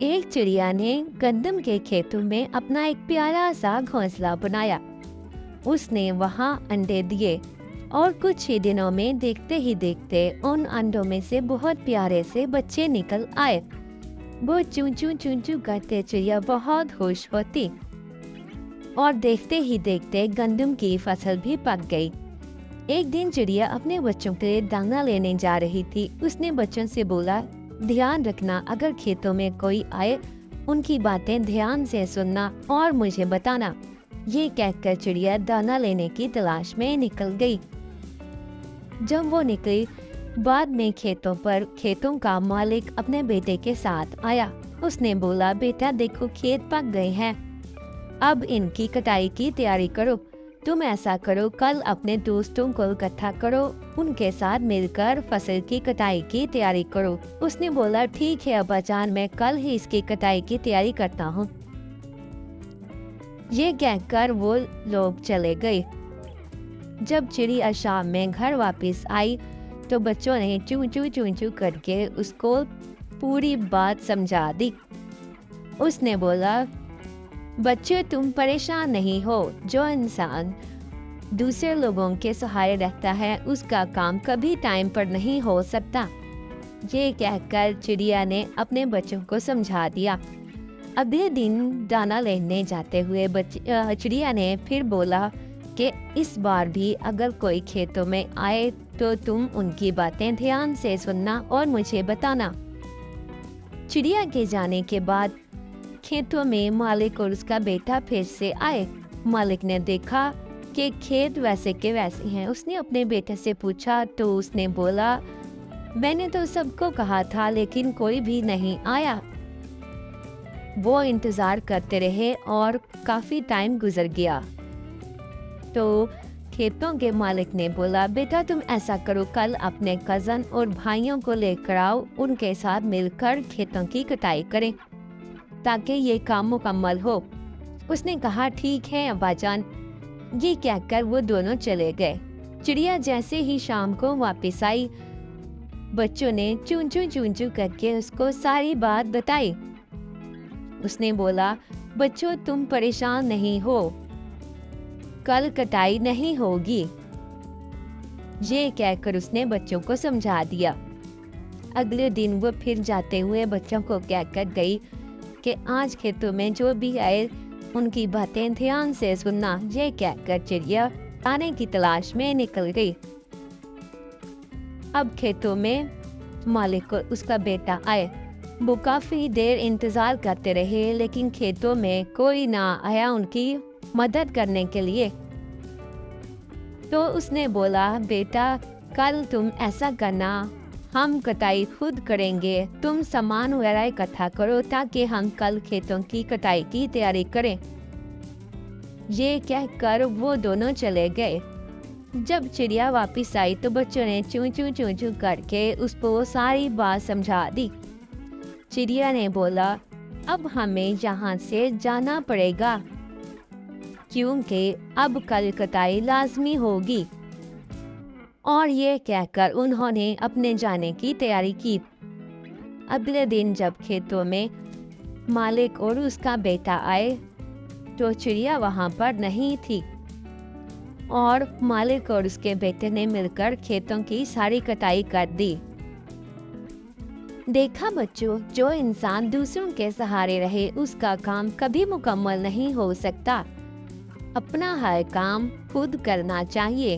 एक चिड़िया ने गंदम के खेतों में अपना एक प्यारा सा घोंसला बनाया। उसने वहां अंडे दिए और कुछ ही दिनों में देखते ही देखते उन अंडों में से बहुत प्यारे से बच्चे निकल आए। वो चूं चूं चूं चूं करते चिड़िया बहुत खुश होती और देखते ही देखते गंदम की फसल भी पक गई। एक दिन चिड़िया अपने बच्चों के लिए दाना लेने जा रही थी। उसने बच्चों से बोला, ध्यान रखना, अगर खेतों में कोई आए उनकी बातें ध्यान से सुनना और मुझे बताना। ये कहकर चिड़िया दाना लेने की तलाश में निकल गई। जब वो निकली, बाद में खेतों का मालिक अपने बेटे के साथ आया। उसने बोला, बेटा देखो, खेत पक गए हैं, अब इनकी कटाई की तैयारी करो। तुम ऐसा करो, कल अपने दोस्तों को इकट्ठा करो, उनके साथ मिलकर फसल की कटाई की तैयारी करो। उसने बोला, ठीक है अब्बाजान, मैं कल ही इसकी कटाई की तैयारी करता हूँ। ये कहकर वो लोग चले गए। जब चिड़िया शाम में घर वापस आई तो बच्चों ने चूं चूं चूं चूं करके उसको पूरी बात समझा दी। उसने बोला, बच्चों तुम परेशान नहीं हो, जो इंसान दूसरे लोगों के सहारे रहता है उसका काम कभी टाइम पर नहीं हो सकता। ये कहकर चिड़िया ने अपने बच्चों को समझा दिया। अगले दिन दाना लेने जाते हुए चिड़िया ने फिर बोला कि इस बार भी अगर कोई खेतों में आए तो तुम उनकी बातें ध्यान से सुनना और मुझे बताना। चिड़िया के जाने के बाद खेतों में मालिक और उसका बेटा फिर से आए। मालिक ने देखा कि खेत वैसे के वैसे हैं। उसने अपने बेटे से पूछा तो उसने बोला, मैंने तो सबको कहा था लेकिन कोई भी नहीं आया। वो इंतजार करते रहे और काफी टाइम गुजर गया। तो खेतों के मालिक ने बोला, बेटा तुम ऐसा करो, कल अपने कजन और भाइयों को लेकर आओ, उनके साथ मिलकर खेतों की कटाई करें ताकि ये काम मुकम्मल हो। उसने कहा, ठीक है अब्बाजान। ये कहकर वो दोनों चले गए। चिड़िया जैसे ही शाम को वापस आई, बच्चों ने चूं चूं चूं चूं करके उसको सारी बात बताई। उसने बोला, बच्चों तुम परेशान नहीं हो, कल कटाई नहीं होगी। ये कहकर उसने बच्चों को समझा दिया। अगले दिन वो फिर जाते हुए बच्चों को कहकर गई कि आज खेतों में जो भी आए उनकी बातें ध्यान से सुनना। ये कहकर चिड़िया दाने की तलाश में निकल गई। अब खेतों में मालिक और उसका बेटा आए। वो काफी देर इंतजार करते रहे लेकिन खेतों में कोई ना आया उनकी मदद करने के लिए। तो उसने बोला, बेटा कल तुम ऐसा करना, हम कटाई खुद करेंगे, तुम सामान वगैरह इकट्ठा करो ताकि हम कल खेतों की कटाई की तैयारी करें। ये कहकर वो दोनों चले गए। जब चिड़िया वापस आई तो बच्चों ने चूं चूं चूं चूं करके उसको सारी बात समझा दी। चिड़िया ने बोला, अब हमें यहाँ से जाना पड़ेगा क्योंकि अब कल कटाई लाजमी होगी। और ये कहकर उन्होंने अपने जाने की तैयारी की। अगले दिन जब खेतों में मालिक और उसका बेटा आए तो चिड़िया वहां पर नहीं थी और मालिक और उसके बेटे ने मिलकर खेतों की सारी कटाई कर दी। देखा बच्चों, जो इंसान दूसरों के सहारे रहे उसका काम कभी मुकम्मल नहीं हो सकता। अपना हर काम खुद करना चाहिए।